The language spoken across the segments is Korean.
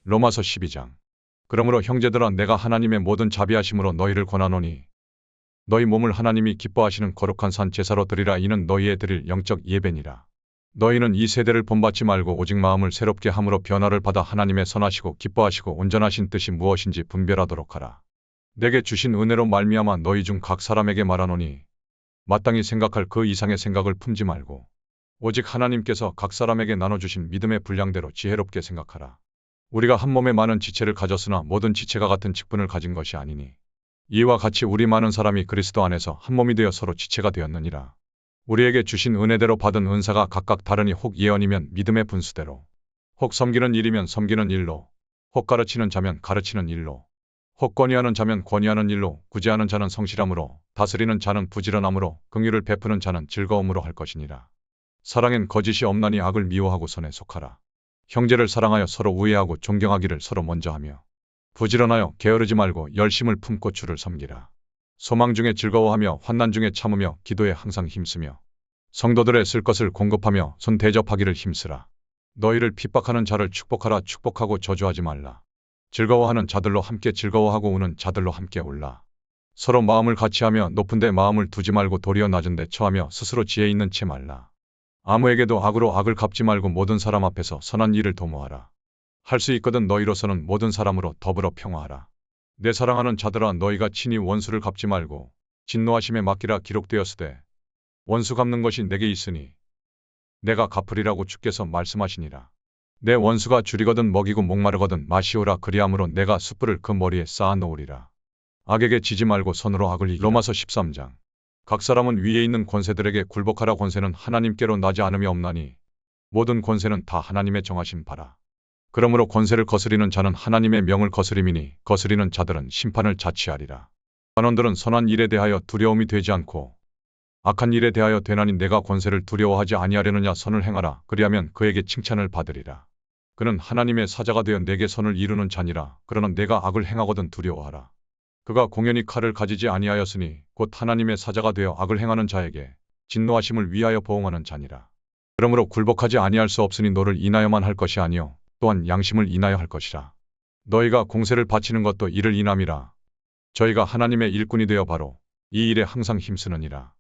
로마서 12장. 그러므로 형제들아 내가 하나님의 모든 자비하심으로 너희를 권하노니 너희 몸을 하나님이 기뻐하시는 거룩한 산 제사로 드리라. 이는 너희의 드릴 영적 예배니라. 너희는 이 세대를 본받지 말고 오직 마음을 새롭게 함으로 변화를 받아 하나님의 선하시고 기뻐하시고 온전하신 뜻이 무엇인지 분별하도록 하라. 내게 주신 은혜로 말미암아 너희 중 각 사람에게 말하노니 마땅히 생각할 그 이상의 생각을 품지 말고 오직 하나님께서 각 사람에게 나눠주신 믿음의 분량대로 지혜롭게 생각하라. 우리가 한 몸에 많은 지체를 가졌으나 모든 지체가 같은 직분을 가진 것이 아니니 이와 같이 우리 많은 사람이 그리스도 안에서 한 몸이 되어 서로 지체가 되었느니라. 우리에게 주신 은혜대로 받은 은사가 각각 다르니 혹 예언이면 믿음의 분수대로, 혹 섬기는 일이면 섬기는 일로, 혹 가르치는 자면 가르치는 일로, 혹 권위하는 자면 권위하는 일로, 구제하는 자는 성실함으로, 다스리는 자는 부지런함으로, 긍휼을 베푸는 자는 즐거움으로 할 것이니라. 사랑엔 거짓이 없나니 악을 미워하고 선에 속하라. 형제를 사랑하여 서로 우애하고 존경하기를 서로 먼저 하며 부지런하여 게으르지 말고 열심을 품고 주를 섬기라. 소망 중에 즐거워하며 환난 중에 참으며 기도에 항상 힘쓰며 성도들의 쓸 것을 공급하며 손 대접하기를 힘쓰라. 너희를 핍박하는 자를 축복하라. 축복하고 저주하지 말라. 즐거워하는 자들로 함께 즐거워하고 우는 자들로 함께 울라. 서로 마음을 같이하며 높은 데 마음을 두지 말고 도리어 낮은 데 처하며 스스로 지혜 있는 채 말라. 아무에게도 악으로 악을 갚지 말고 모든 사람 앞에서 선한 일을 도모하라. 할 수 있거든 너희로서는 모든 사람으로 더불어 평화하라. 내 사랑하는 자들아 너희가 친히 원수를 갚지 말고 진노하심에 맡기라. 기록되었으되 원수 갚는 것이 내게 있으니 내가 갚으리라고 주께서 말씀하시니라. 내 원수가 줄이거든 먹이고 목마르거든 마시오라. 그리함으로 내가 숯불을 그 머리에 쌓아 놓으리라. 악에게 지지 말고 선으로 악을 이기라. 로마서 13장. 각 사람은 위에 있는 권세들에게 굴복하라. 권세는 하나님께로 나지 않음이 없나니 모든 권세는 다 하나님의 정하신 바라. 그러므로 권세를 거스리는 자는 하나님의 명을 거스림이니 거스리는 자들은 심판을 자취하리라. 관원들은 선한 일에 대하여 두려움이 되지 않고 악한 일에 대하여 되나니 내가 권세를 두려워하지 아니하려느냐. 선을 행하라. 그리하면 그에게 칭찬을 받으리라. 그는 하나님의 사자가 되어 내게 선을 이루는 자니라. 그러나 내가 악을 행하거든 두려워하라. 그가 공연히 칼을 가지지 아니하였으니 곧 하나님의 사자가 되어 악을 행하는 자에게 진노하심을 위하여 보응하는 자니라. 그러므로 굴복하지 아니할 수 없으니 너를 인하여만 할 것이 아니요 또한 양심을 인하여 할 것이라. 너희가 공세를 바치는 것도 이를 인함이라. 저희가 하나님의 일꾼이 되어 바로 이 일에 항상 힘쓰느니라.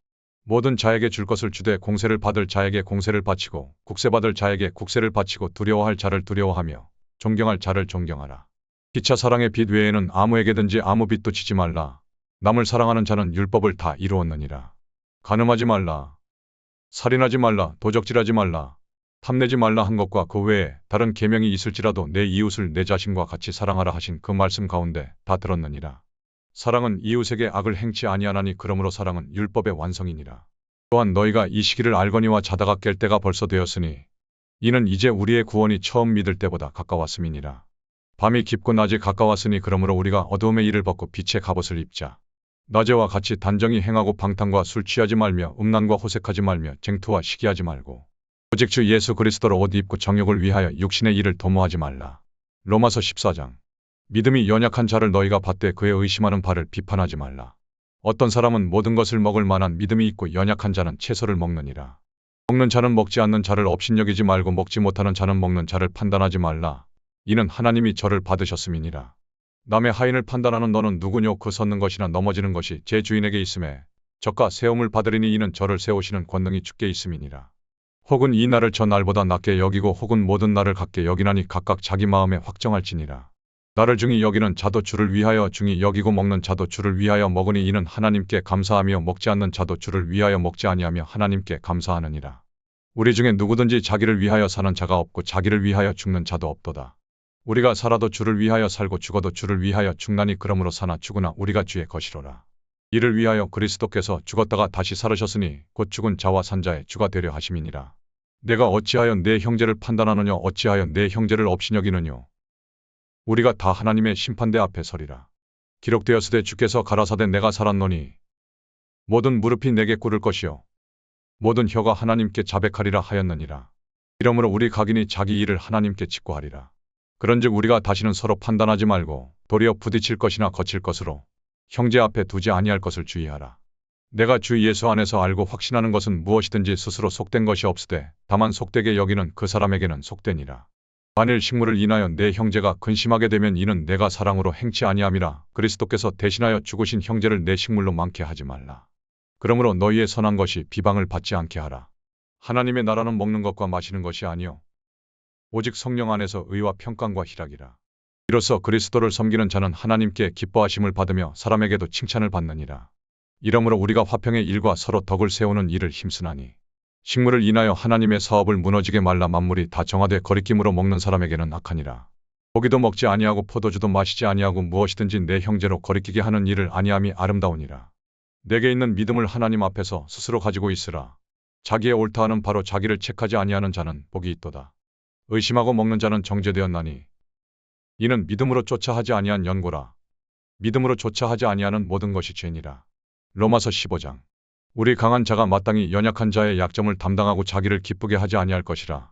모든 자에게 줄 것을 주되 공세를 받을 자에게 공세를 바치고 국세받을 자에게 국세를 바치고 두려워할 자를 두려워하며 존경할 자를 존경하라. 피차 사랑의 빚 외에는 아무에게든지 아무 빚도 지지 말라. 남을 사랑하는 자는 율법을 다 이루었느니라. 간음하지 말라. 살인하지 말라. 도적질하지 말라. 탐내지 말라 한 것과 그 외에 다른 계명이 있을지라도 내 이웃을 내 자신과 같이 사랑하라 하신 그 말씀 가운데 다 들었느니라. 사랑은 이웃에게 악을 행치 아니하나니 그러므로 사랑은 율법의 완성이니라. 또한 너희가 이 시기를 알거니와 자다가 깰 때가 벌써 되었으니 이는 이제 우리의 구원이 처음 믿을 때보다 가까웠음이니라. 밤이 깊고 낮이 가까웠으니 그러므로 우리가 어두움의 일을 벗고 빛의 갑옷을 입자. 낮에와 같이 단정히 행하고 방탕과 술 취하지 말며 음란과 호색하지 말며 쟁투와 시기하지 말고 오직 주 예수 그리스도로 옷 입고 정욕을 위하여 육신의 일을 도모하지 말라. 로마서 14장. 믿음이 연약한 자를 너희가 받되 그의 의심하는 바를 비판하지 말라. 어떤 사람은 모든 것을 먹을 만한 믿음이 있고 연약한 자는 채소를 먹느니라. 먹는 자는 먹지 않는 자를 업신여기지 말고 먹지 못하는 자는 먹는 자를 판단하지 말라. 이는 하나님이 저를 받으셨음이니라. 남의 하인을 판단하는 너는 누구뇨? 그 섰는 것이나 넘어지는 것이 제 주인에게 있음에 저가 세움을 받으리니 이는 저를 세우시는 권능이 주께 있음이니라. 혹은 이 날을 저 날보다 낮게 여기고 혹은 모든 날을 같게 여기나니 각각 자기 마음에 확정할지니라. 나를 중히 여기는 자도 주를 위하여 중히 여기고 먹는 자도 주를 위하여 먹으니 이는 하나님께 감사하며 먹지 않는 자도 주를 위하여 먹지 아니하며 하나님께 감사하느니라. 우리 중에 누구든지 자기를 위하여 사는 자가 없고 자기를 위하여 죽는 자도 없도다. 우리가 살아도 주를 위하여 살고 죽어도 주를 위하여 죽나니 그러므로 사나 죽으나 우리가 주의 것이로라. 이를 위하여 그리스도께서 죽었다가 다시 살으셨으니 곧 죽은 자와 산 자의 주가 되려 하심이니라. 내가 어찌하여 내 형제를 판단하느냐? 어찌하여 내 형제를 업신여기느뇨? 우리가 다 하나님의 심판대 앞에 서리라. 기록되었으되 주께서 가라사대 내가 살았노니 모든 무릎이 내게 꿇을 것이요 모든 혀가 하나님께 자백하리라 하였느니라. 이러므로 우리 각인이 자기 일을 하나님께 직고하리라. 그런즉 우리가 다시는 서로 판단하지 말고 도리어 부딪힐 것이나 거칠 것으로 형제 앞에 두지 아니할 것을 주의하라. 내가 주 예수 안에서 알고 확신하는 것은 무엇이든지 스스로 속된 것이 없으되 다만 속되게 여기는 그 사람에게는 속되니라. 만일 식물을 인하여 내 형제가 근심하게 되면 이는 내가 사랑으로 행치 아니함이라. 그리스도께서 대신하여 죽으신 형제를 내 식물로 많게 하지 말라. 그러므로 너희의 선한 것이 비방을 받지 않게 하라. 하나님의 나라는 먹는 것과 마시는 것이 아니요 오직 성령 안에서 의와 평강과 희락이라. 이로써 그리스도를 섬기는 자는 하나님께 기뻐하심을 받으며 사람에게도 칭찬을 받느니라. 이러므로 우리가 화평의 일과 서로 덕을 세우는 일을 힘쓰나니 식물을 인하여 하나님의 사업을 무너지게 말라. 만물이 다 정하되 거리낌으로 먹는 사람에게는 악하니라. 고기도 먹지 아니하고 포도주도 마시지 아니하고 무엇이든지 내 형제로 거리끼게 하는 일을 아니함이 아름다우니라. 내게 있는 믿음을 하나님 앞에서 스스로 가지고 있으라. 자기의 옳다하는 바로 자기를 책하지 아니하는 자는 복이 있도다. 의심하고 먹는 자는 정죄되었나니 이는 믿음으로 쫓아 하지 아니한 연고라. 믿음으로 쫓아 하지 아니하는 모든 것이 죄니라. 로마서 15장. 우리 강한 자가 마땅히 연약한 자의 약점을 담당하고 자기를 기쁘게 하지 아니할 것이라.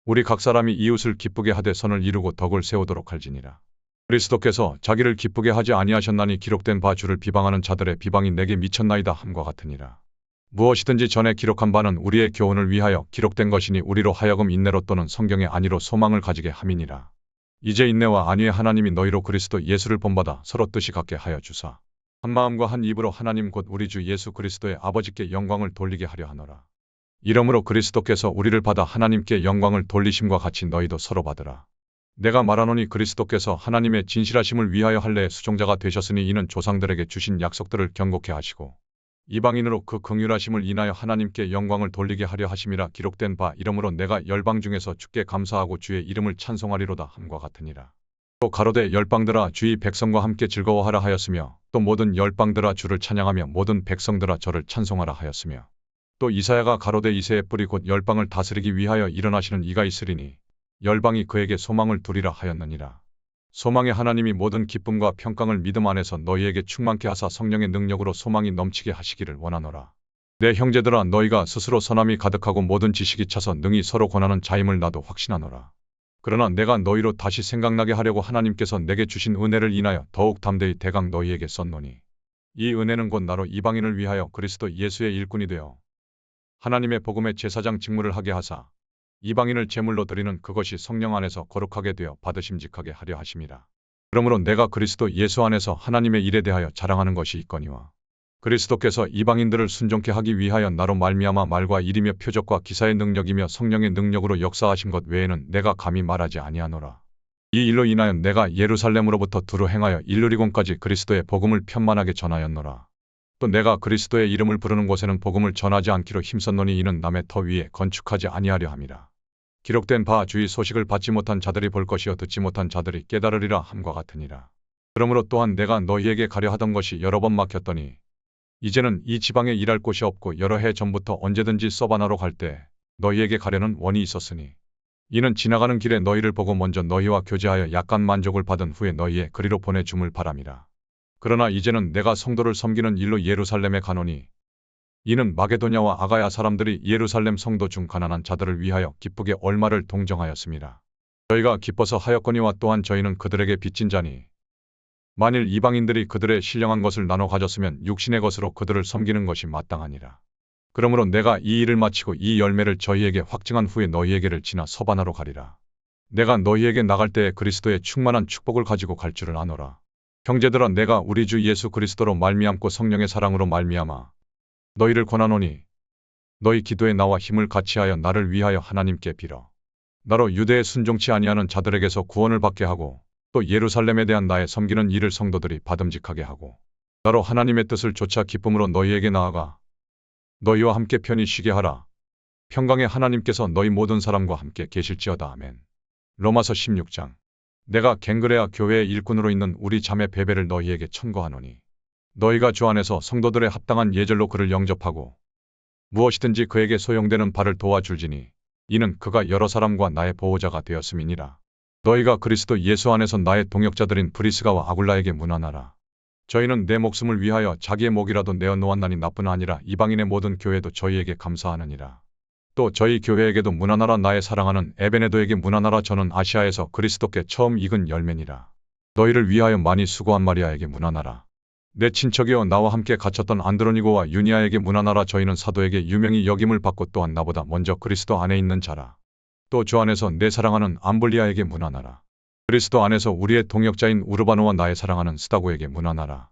우리 각 사람이 이웃을 기쁘게 하되 선을 이루고 덕을 세우도록 할지니라. 그리스도께서 자기를 기쁘게 하지 아니하셨나니 기록된 바 주를 비방하는 자들의 비방이 내게 미쳤나이다 함과 같으니라. 무엇이든지 전에 기록한 바는 우리의 교훈을 위하여 기록된 것이니 우리로 하여금 인내로 또는 성경의 안위로 소망을 가지게 함이니라. 이제 인내와 안위의 하나님이 너희로 그리스도 예수를 본받아 서로 뜻이 같게 하여 주사 한 마음과 한 입으로 하나님 곧 우리 주 예수 그리스도의 아버지께 영광을 돌리게 하려 하노라. 이러므로 그리스도께서 우리를 받아 하나님께 영광을 돌리심과 같이 너희도 서로 받으라. 내가 말하노니 그리스도께서 하나님의 진실하심을 위하여 할례의 수종자가 되셨으니 이는 조상들에게 주신 약속들을 경고케 하시고 이방인으로 그 긍휼하심을 인하여 하나님께 영광을 돌리게 하려 하심이라. 기록된 바 이러므로 내가 열방 중에서 주께 감사하고 주의 이름을 찬송하리로다 함과 같으니라. 또 가로되 열방들아 주의 백성과 함께 즐거워하라 하였으며 또 모든 열방들아 주를 찬양하며 모든 백성들아 저를 찬송하라 하였으며 또 이사야가 가로되 이새의 뿌리 곧 열방을 다스리기 위하여 일어나시는 이가 있으리니 열방이 그에게 소망을 두리라 하였느니라. 소망의 하나님이 모든 기쁨과 평강을 믿음 안에서 너희에게 충만케 하사 성령의 능력으로 소망이 넘치게 하시기를 원하노라. 내 형제들아 너희가 스스로 선함이 가득하고 모든 지식이 차서 능히 서로 권하는 자임을 나도 확신하노라. 그러나 내가 너희로 다시 생각나게 하려고 하나님께서 내게 주신 은혜를 인하여 더욱 담대히 대강 너희에게 썼노니 이 은혜는 곧 나로 이방인을 위하여 그리스도 예수의 일꾼이 되어 하나님의 복음의 제사장 직무를 하게 하사 이방인을 제물로 드리는 그것이 성령 안에서 거룩하게 되어 받으심직하게 하려 하심이라. 그러므로 내가 그리스도 예수 안에서 하나님의 일에 대하여 자랑하는 것이 있거니와 그리스도께서 이방인들을 순종케 하기 위하여 나로 말미암아 말과 일이며 표적과 기사의 능력이며 성령의 능력으로 역사하신 것 외에는 내가 감히 말하지 아니하노라. 이 일로 인하여 내가 예루살렘으로부터 두루 행하여 일루리곤까지 그리스도의 복음을 편만하게 전하였노라. 또 내가 그리스도의 이름을 부르는 곳에는 복음을 전하지 않기로 힘썼노니 이는 남의 터 위에 건축하지 아니하려 함이라. 기록된 바 주의 소식을 받지 못한 자들이 볼 것이요 듣지 못한 자들이 깨달으리라 함과 같으니라. 그러므로 또한 내가 너희에게 가려 하던 것이 여러 번 막혔더니 이제는 이 지방에 일할 곳이 없고 여러 해 전부터 언제든지 서바나로 갈 때 너희에게 가려는 원이 있었으니 이는 지나가는 길에 너희를 보고 먼저 너희와 교제하여 약간 만족을 받은 후에 너희의 그리로 보내줌을 바람이라. 그러나 이제는 내가 성도를 섬기는 일로 예루살렘에 가노니 이는 마게도냐와 아가야 사람들이 예루살렘 성도 중 가난한 자들을 위하여 기쁘게 얼마를 동정하였습니다. 저희가 기뻐서 하였거니와 또한 저희는 그들에게 빚진 자니 만일 이방인들이 그들의 신령한 것을 나눠 가졌으면 육신의 것으로 그들을 섬기는 것이 마땅하니라. 그러므로 내가 이 일을 마치고 이 열매를 저희에게 확증한 후에 너희에게를 지나 서바나로 가리라. 내가 너희에게 나갈 때에 그리스도의 충만한 축복을 가지고 갈 줄을 아노라. 형제들아 내가 우리 주 예수 그리스도로 말미암고 성령의 사랑으로 말미암아 너희를 권하노니 너희 기도에 나와 힘을 같이하여 나를 위하여 하나님께 빌어 나로 유대에 순종치 아니하는 자들에게서 구원을 받게 하고 또 예루살렘에 대한 나의 섬기는 일을 성도들이 받음직하게 하고 나로 하나님의 뜻을 좇아 기쁨으로 너희에게 나아가 너희와 함께 편히 쉬게 하라. 평강의 하나님께서 너희 모든 사람과 함께 계실지어다. 아멘. 로마서 16장. 내가 갱그레아 교회의 일꾼으로 있는 우리 자매 베베를 너희에게 청거하노니 너희가 주 안에서 성도들의 합당한 예절로 그를 영접하고 무엇이든지 그에게 소용되는 바를 도와줄지니 이는 그가 여러 사람과 나의 보호자가 되었음이니라. 너희가 그리스도 예수 안에서 나의 동역자들인 브리스가와 아굴라에게 문안하라. 저희는 내 목숨을 위하여 자기의 목이라도 내어 놓았나니 나뿐 아니라 이방인의 모든 교회도 저희에게 감사하느니라. 또 저희 교회에게도 문안하라. 나의 사랑하는 에베네도에게 문안하라. 저는 아시아에서 그리스도께 처음 익은 열매니라. 너희를 위하여 많이 수고한 마리아에게 문안하라. 내 친척이여 나와 함께 갇혔던 안드로니고와 유니아에게 문안하라. 저희는 사도에게 유명히 여김을 받고 또한 나보다 먼저 그리스도 안에 있는 자라. 또 주 안에서 내 사랑하는 암블리아에게 문안하라. 그리스도 안에서 우리의 동역자인 우르바노와 나의 사랑하는 스다고에게 문안하라.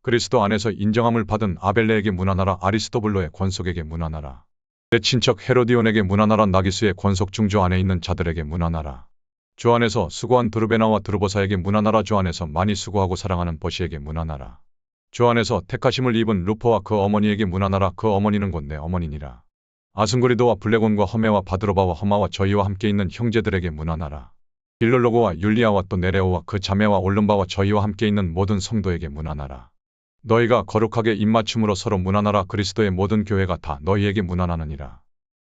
그리스도 안에서 인정함을 받은 아벨레에게 문안하라. 아리스토블로의 권속에게 문안하라. 내 친척 헤로디온에게 문안하라. 나기스의 권속 중 주 안에 있는 자들에게 문안하라. 주 안에서 수고한 드루베나와 드루보사에게 문안하라. 주 안에서 많이 수고하고 사랑하는 버시에게 문안하라. 주 안에서 택하심을 입은 루퍼와 그 어머니에게 문안하라. 그 어머니는 곧 내 어머니니라. 아승고리도와 블레곤과 허메와 바드로바와 허마와 저희와 함께 있는 형제들에게 문안하라. 빌롤로고와 율리아와 또 네레오와 그 자매와 올름바와 저희와 함께 있는 모든 성도에게 문안하라. 너희가 거룩하게 입맞춤으로 서로 문안하라. 그리스도의 모든 교회가 다 너희에게 문안하느니라.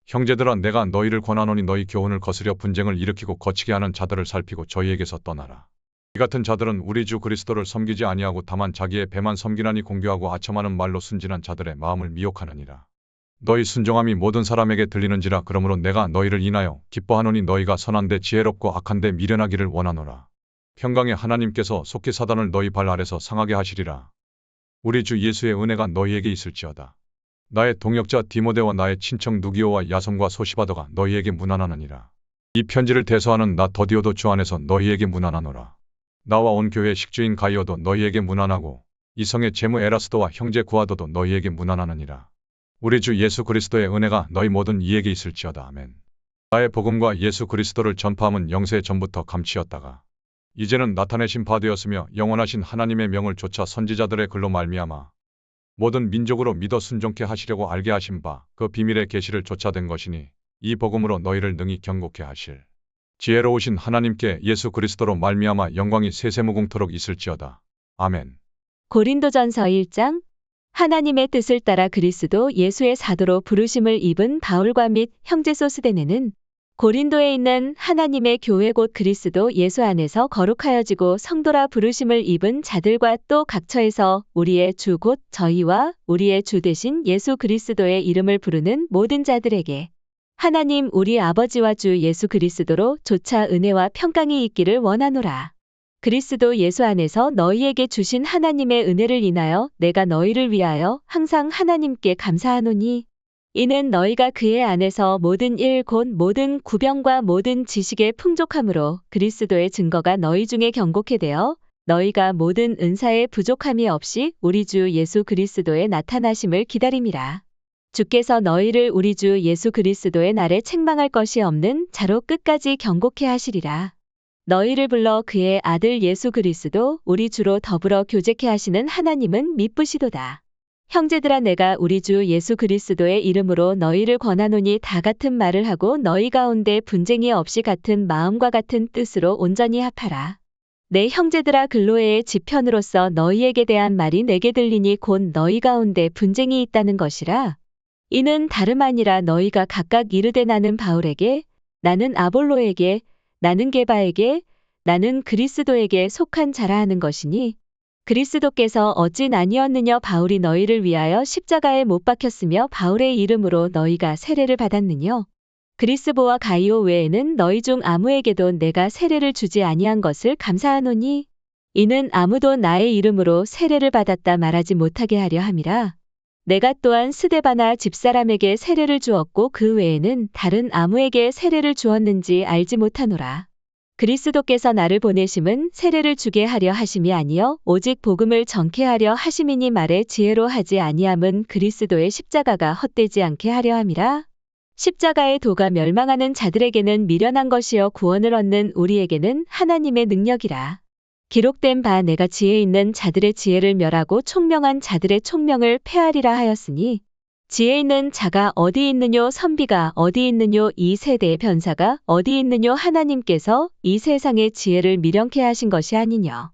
형제들아, 내가 너희를 권하노니 너희 교훈을 거스려 분쟁을 일으키고 거치게 하는 자들을 살피고 저희에게서 떠나라. 이 같은 자들은 우리 주 그리스도를 섬기지 아니하고 다만 자기의 배만 섬기나니 공교하고 아첨하는 말로 순진한 자들의 마음을 미혹하느니라. 너희 순종함이 모든 사람에게 들리는지라. 그러므로 내가 너희를 인하여 기뻐하노니 너희가 선한데 지혜롭고 악한데 미련하기를 원하노라. 평강의 하나님께서 속히 사단을 너희 발 아래서 상하게 하시리라. 우리 주 예수의 은혜가 너희에게 있을지어다. 나의 동역자 디모데와 나의 친척 누기오와 야손과 소시바더가 너희에게 문안하느니라. 이 편지를 대서하는 나 더디오도 주 안에서 너희에게 문안하노라. 나와 온 교회 식주인 가이오도 너희에게 문안하고 이성의 제무 에라스도와 형제 구하도도 너희에게 문안하느니라. 우리 주 예수 그리스도의 은혜가 너희 모든 이에게 있을지어다. 아멘. 나의 복음과 예수 그리스도를 전파함은 영세 전부터 감치였다가 이제는 나타내신 바 되었으며 영원하신 하나님의 명을 좇아 선지자들의 글로 말미암아 모든 민족으로 믿어 순종케 하시려고 알게 하신 바 그 비밀의 계시를 좇아된 것이니 이 복음으로 너희를 능히 경고케 하실 지혜로우신 하나님께 예수 그리스도로 말미암아 영광이 세세무궁토록 있을지어다. 아멘. 고린도전서 1장. 하나님의 뜻을 따라 그리스도 예수의 사도로 부르심을 입은 바울과 및 형제 소스데네는 고린도에 있는 하나님의 교회 곧 그리스도 예수 안에서 거룩하여지고 성도라 부르심을 입은 자들과 또 각처에서 우리의 주 곧 저희와 우리의 주 되신 예수 그리스도의 이름을 부르는 모든 자들에게 하나님 우리 아버지와 주 예수 그리스도로 조차 은혜와 평강이 있기를 원하노라. 그리스도 예수 안에서 너희에게 주신 하나님의 은혜를 인하여 내가 너희를 위하여 항상 하나님께 감사하노니 이는 너희가 그의 안에서 모든 일 곧 모든 구병과 모든 지식의 풍족함으로 그리스도의 증거가 너희 중에 경고케 되어 너희가 모든 은사에 부족함이 없이 우리 주 예수 그리스도의 나타나심을 기다림이라. 주께서 너희를 우리 주 예수 그리스도의 날에 책망할 것이 없는 자로 끝까지 경고케 하시리라. 너희를 불러 그의 아들 예수 그리스도 우리 주로 더불어 교제케 하시는 하나님은 미쁘시도다. 형제들아, 내가 우리 주 예수 그리스도의 이름으로 너희를 권하노니 다 같은 말을 하고 너희 가운데 분쟁이 없이 같은 마음과 같은 뜻으로 온전히 합하라. 내 형제들아, 글로에의 지편으로서 너희에게 대한 말이 내게 들리니 곧 너희 가운데 분쟁이 있다는 것이라. 이는 다름 아니라 너희가 각각 이르되 나는 바울에게, 나는 아볼로에게, 나는 게바에게, 나는 그리스도에게 속한 자라 하는 것이니 그리스도께서 어찌 나뉘었느냐. 바울이 너희를 위하여 십자가에 못 박혔으며 바울의 이름으로 너희가 세례를 받았느냐. 그리스보와 가이오 외에는 너희 중 아무에게도 내가 세례를 주지 아니한 것을 감사하노니 이는 아무도 나의 이름으로 세례를 받았다 말하지 못하게 하려 함이라. 내가 또한 스데바나 집사람에게 세례를 주었고 그 외에는 다른 아무에게 세례를 주었는지 알지 못하노라. 그리스도께서 나를 보내심은 세례를 주게 하려 하심이 아니요 오직 복음을 전케 하려 하심이니 말에 지혜로 하지 아니함은 그리스도의 십자가가 헛되지 않게 하려 함이라. 십자가의 도가 멸망하는 자들에게는 미련한 것이요 구원을 얻는 우리에게는 하나님의 능력이라. 기록된 바 내가 지혜 있는 자들의 지혜를 멸하고 총명한 자들의 총명을 폐하리라 하였으니 지혜 있는 자가 어디 있느뇨. 선비가 어디 있느뇨. 이 세대의 변사가 어디 있느뇨. 하나님께서 이 세상의 지혜를 미련케 하신 것이 아니뇨.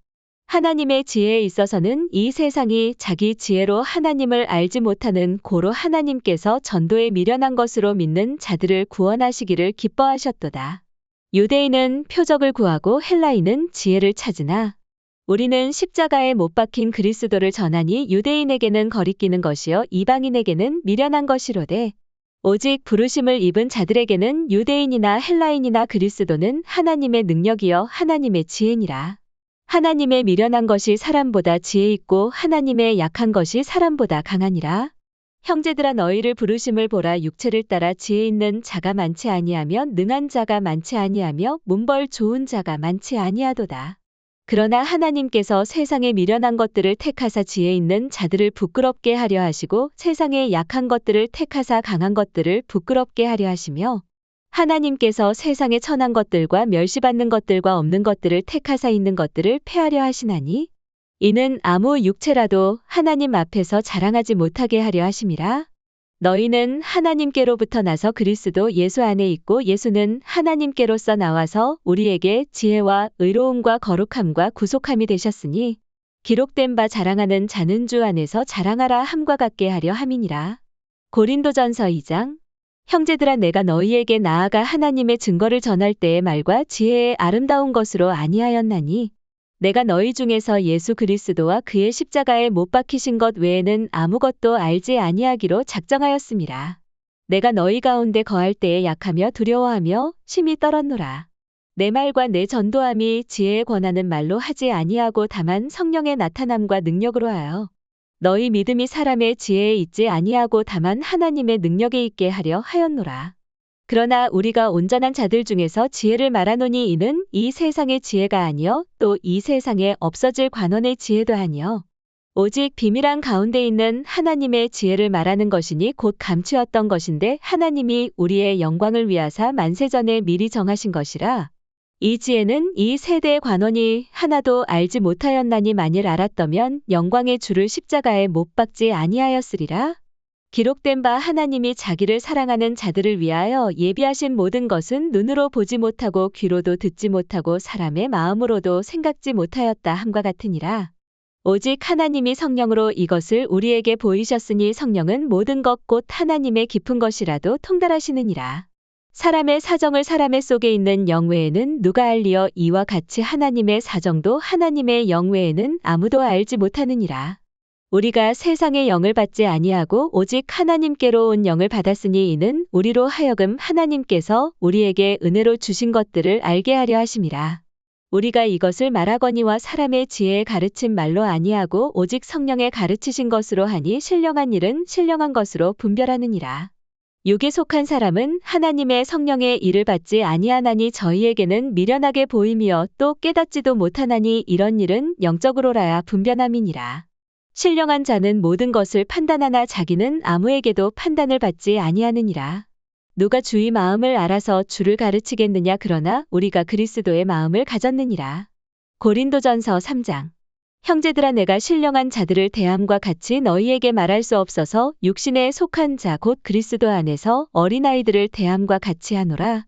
하나님의 지혜에 있어서는 이 세상이 자기 지혜로 하나님을 알지 못하는 고로 하나님께서 전도에 미련한 것으로 믿는 자들을 구원하시기를 기뻐하셨도다. 유대인은 표적을 구하고 헬라인은 지혜를 찾으나 우리는 십자가에 못 박힌 그리스도를 전하니 유대인에게는 거리끼는 것이요 이방인에게는 미련한 것이로되 오직 부르심을 입은 자들에게는 유대인이나 헬라인이나 그리스도는 하나님의 능력이요 하나님의 지혜니라. 하나님의 미련한 것이 사람보다 지혜 있고 하나님의 약한 것이 사람보다 강하니라. 형제들아 너희를 부르심을 보라. 육체를 따라 지혜 있는 자가 많지 아니하며 능한 자가 많지 아니하며 문벌 좋은 자가 많지 아니하도다. 그러나 하나님께서 세상에 미련한 것들을 택하사 지혜 있는 자들을 부끄럽게 하려 하시고 세상에 약한 것들을 택하사 강한 것들을 부끄럽게 하려 하시며 하나님께서 세상에 천한 것들과 멸시받는 것들과 없는 것들을 택하사 있는 것들을 폐하려 하시나니 이는 아무 육체라도 하나님 앞에서 자랑하지 못하게 하려 하심이라. 너희는 하나님께로부터 나서 그리스도 예수 안에 있고 예수는 하나님께로서 나와서 우리에게 지혜와 의로움과 거룩함과 구속함이 되셨으니 기록된 바 자랑하는 자는 주 안에서 자랑하라 함과 같게 하려 함이니라. 고린도전서 2장. 형제들아 내가 너희에게 나아가 하나님의 증거를 전할 때의 말과 지혜의 아름다운 것으로 아니하였나니 내가 너희 중에서 예수 그리스도와 그의 십자가에 못 박히신 것 외에는 아무것도 알지 아니하기로 작정하였음이라. 내가 너희 가운데 거할 때에 약하며 두려워하며 심히 떨었노라. 내 말과 내 전도함이 지혜에 권하는 말로 하지 아니하고 다만 성령의 나타남과 능력으로 하여 너희 믿음이 사람의 지혜에 있지 아니하고 다만 하나님의 능력에 있게 하려 하였노라. 그러나 우리가 온전한 자들 중에서 지혜를 말하노니 이는 이 세상의 지혜가 아니요 또 이 세상에 없어질 관원의 지혜도 아니요 오직 비밀한 가운데 있는 하나님의 지혜를 말하는 것이니 곧 감추었던 것인데 하나님이 우리의 영광을 위하사 만세전에 미리 정하신 것이라. 이 지혜는 이 세대의 관원이 하나도 알지 못하였나니 만일 알았더면 영광의 주를 십자가에 못 박지 아니하였으리라. 기록된 바 하나님이 자기를 사랑하는 자들을 위하여 예비하신 모든 것은 눈으로 보지 못하고 귀로도 듣지 못하고 사람의 마음으로도 생각지 못하였다 함과 같으니라. 오직 하나님이 성령으로 이것을 우리에게 보이셨으니 성령은 모든 것 곧 하나님의 깊은 것이라도 통달하시느니라. 사람의 사정을 사람의 속에 있는 영 외에는 누가 알리어 이와 같이 하나님의 사정도 하나님의 영 외에는 아무도 알지 못하느니라. 우리가 세상의 영을 받지 아니하고 오직 하나님께로 온 영을 받았으니 이는 우리로 하여금 하나님께서 우리에게 은혜로 주신 것들을 알게 하려 하심이라. 우리가 이것을 말하거니와 사람의 지혜에 가르친 말로 아니하고 오직 성령의 가르치신 것으로 하니 신령한 일은 신령한 것으로 분별하느니라. 육에 속한 사람은 하나님의 성령의 일을 받지 아니하나니 저희에게는 미련하게 보임이여 또 깨닫지도 못하나니 이런 일은 영적으로라야 분별함이니라. 신령한 자는 모든 것을 판단하나 자기는 아무에게도 판단을 받지 아니하느니라. 누가 주의 마음을 알아서 주를 가르치겠느냐 그러나 우리가 그리스도의 마음을 가졌느니라. 고린도전서 3장. 형제들아 내가 신령한 자들을 대함과 같이 너희에게 말할 수 없어서 육신에 속한 자 곧 그리스도 안에서 어린아이들을 대함과 같이 하노라.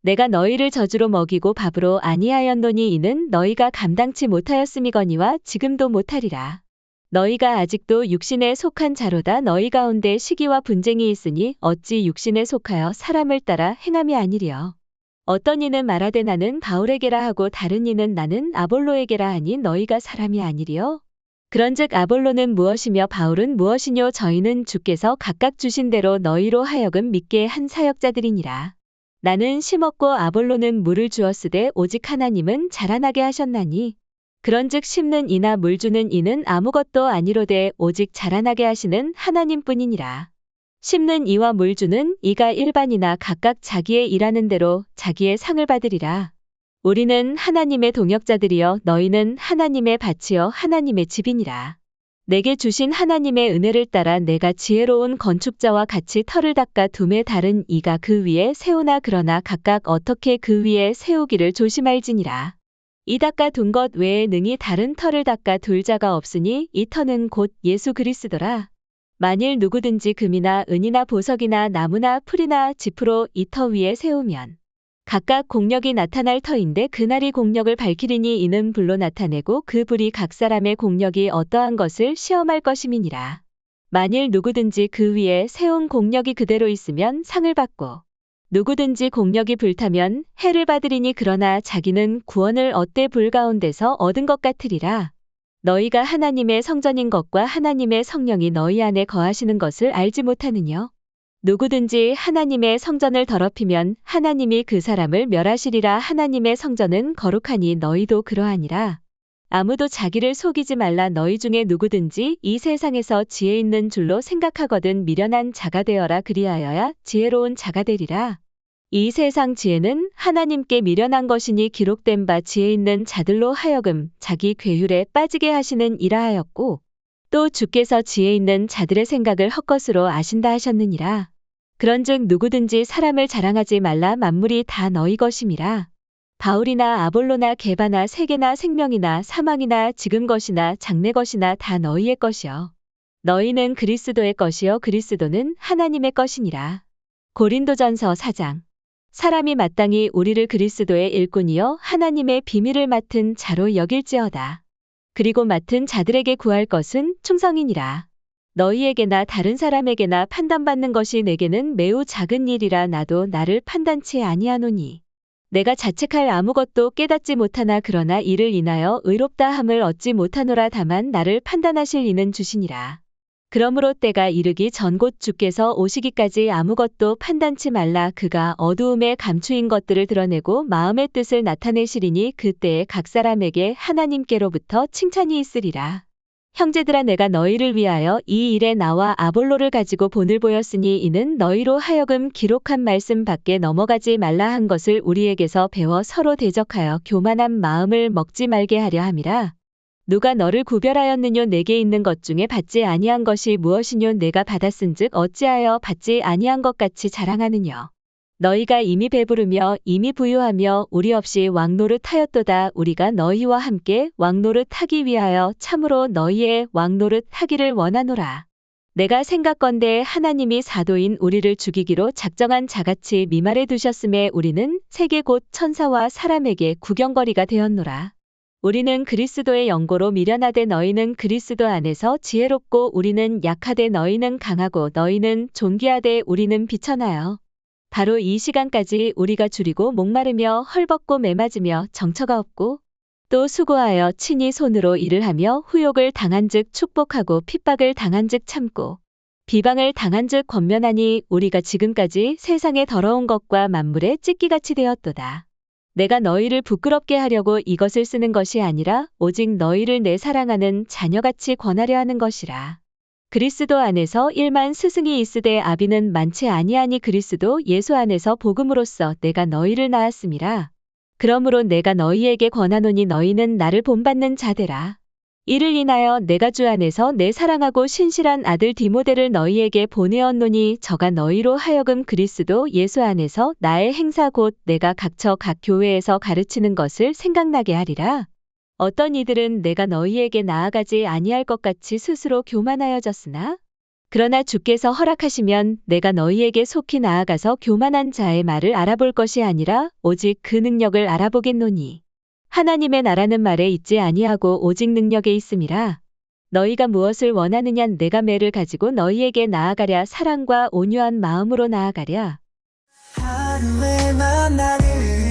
내가 너희를 저주로 먹이고 밥으로 아니하였노니 이는 너희가 감당치 못하였음이거니와 지금도 못하리라. 너희가 아직도 육신에 속한 자로다. 너희 가운데 시기와 분쟁이 있으니 어찌 육신에 속하여 사람을 따라 행함이 아니리요. 어떤 이는 말하되 나는 바울에게라 하고 다른 이는 나는 아볼로에게라 하니 너희가 사람이 아니리요. 그런즉 아볼로는 무엇이며 바울은 무엇이뇨. 저희는 주께서 각각 주신 대로 너희로 하여금 믿게 한 사역자들이니라. 나는 심었고 아볼로는 물을 주었으되 오직 하나님은 자라나게 하셨나니 그런즉 심는 이나 물 주는 이는 아무것도 아니로되 오직 자라나게 하시는 하나님뿐이니라. 심는 이와 물 주는 이가 일반이나 각각 자기의 일하는 대로 자기의 상을 받으리라. 우리는 하나님의 동역자들이여 너희는 하나님의 밭이여 하나님의 집이니라. 내게 주신 하나님의 은혜를 따라 내가 지혜로운 건축자와 같이 터를 닦아 둠에 다른 이가 그 위에 세우나 그러나 각각 어떻게 그 위에 세우기를 조심할지니라. 이 닦아 둔 것 외에 능히 다른 터를 닦아 둘 자가 없으니 이 터는 곧 예수 그리스도라. 만일 누구든지 금이나 은이나 보석이나 나무나 풀이나 짚으로 이 터 위에 세우면 각각 공력이 나타날 터인데 그날이 공력을 밝히리니 이는 불로 나타내고 그 불이 각 사람의 공력이 어떠한 것을 시험할 것임이니라. 만일 누구든지 그 위에 세운 공력이 그대로 있으면 상을 받고 누구든지 공력이 불타면 해를 받으리니 그러나 자기는 구원을 얻되 불 가운데서 얻은 것 같으리라. 너희가 하나님의 성전인 것과 하나님의 성령이 너희 안에 거하시는 것을 알지 못하느뇨. 누구든지 하나님의 성전을 더럽히면 하나님이 그 사람을 멸하시리라. 하나님의 성전은 거룩하니 너희도 그러하니라. 아무도 자기를 속이지 말라. 너희 중에 누구든지 이 세상에서 지혜 있는 줄로 생각하거든 미련한 자가 되어라. 그리하여야 지혜로운 자가 되리라. 이 세상 지혜는 하나님께 미련한 것이니 기록된 바 지혜 있는 자들로 하여금 자기 괴휼에 빠지게 하시는 이라 하였고, 또 주께서 지혜 있는 자들의 생각을 헛것으로 아신다 하셨느니라. 그런즉 누구든지 사람을 자랑하지 말라. 만물이 다 너희 것임이라. 바울이나 아볼로나 게바나 세계나 생명이나 사망이나 지금 것이나 장래 것이나 다 너희의 것이요 너희는 그리스도의 것이요 그리스도는 하나님의 것이니라. 고린도전서 4장. 사람이 마땅히 우리를 그리스도의 일꾼이요 하나님의 비밀을 맡은 자로 여길지어다. 그리고 맡은 자들에게 구할 것은 충성이니라. 너희에게나 다른 사람에게나 판단받는 것이 내게는 매우 작은 일이라. 나도 나를 판단치 아니하노니 내가 자책할 아무것도 깨닫지 못하나 그러나 이를 인하여 의롭다 함을 얻지 못하노라. 다만 나를 판단하실 이는 주시니라. 그러므로 때가 이르기 전 곧 주께서 오시기까지 아무것도 판단치 말라. 그가 어두움에 감추인 것들을 드러내고 마음의 뜻을 나타내시리니 그때에 각 사람에게 하나님께로부터 칭찬이 있으리라. 형제들아, 내가 너희를 위하여 이 일에 나와 아볼로를 가지고 본을 보였으니 이는 너희로 하여금 기록한 말씀 밖에 넘어가지 말라 한 것을 우리에게서 배워 서로 대적하여 교만한 마음을 먹지 말게 하려 함이라. 누가 너를 구별하였느뇨? 내게 있는 것 중에 받지 아니한 것이 무엇이뇨? 내가 받았은즉 어찌하여 받지 아니한 것 같이 자랑하느뇨? 너희가 이미 배부르며 이미 부유하며 우리 없이 왕노릇하였도다. 우리가 너희와 함께 왕노릇하기 위하여 참으로 너희의 왕노릇하기를 원하노라. 내가 생각건대 하나님이 사도인 우리를 죽이기로 작정한 자같이 미말해 두셨음에 우리는 세계 곧 천사와 사람에게 구경거리가 되었노라. 우리는 그리스도의 영고로 미련하되 너희는 그리스도 안에서 지혜롭고 우리는 약하되 너희는 강하고 너희는 존귀하되 우리는 비천하여. 바로 이 시간까지 우리가 줄이고 목마르며 헐벗고 매맞으며 정처가 없고 또 수고하여 친히 손으로 일을 하며 후욕을 당한즉 축복하고 핍박을 당한즉 참고 비방을 당한즉 권면하니 우리가 지금까지 세상의 더러운 것과 만물의 찢기같이 되었도다. 내가 너희를 부끄럽게 하려고 이것을 쓰는 것이 아니라 오직 너희를 내 사랑하는 자녀같이 권하려 하는 것이라. 그리스도 안에서 1만 스승이 있으되 아비는 많지 아니하니 그리스도 예수 안에서 복음으로써 내가 너희를 낳았음이라. 그러므로 내가 너희에게 권하노니 너희는 나를 본받는 자되라. 이를 인하여 내가 주 안에서 내 사랑하고 신실한 아들 디모데를 너희에게 보내었노니 저가 너희로 하여금 그리스도 예수 안에서 나의 행사 곧 내가 각처 각 교회에서 가르치는 것을 생각나게 하리라. 어떤 이들은 내가 너희에게 나아가지 아니할 것 같이 스스로 교만하여졌으나 그러나 주께서 허락하시면 내가 너희에게 속히 나아가서 교만한 자의 말을 알아볼 것이 아니라 오직 그 능력을 알아보겠노니 하나님의 나라는 말에 있지 아니하고 오직 능력에 있음이라. 너희가 무엇을 원하느냐? 내가 매를 가지고 너희에게 나아가랴. 사랑과 온유한 마음으로 나아가랴. 하루에만 나를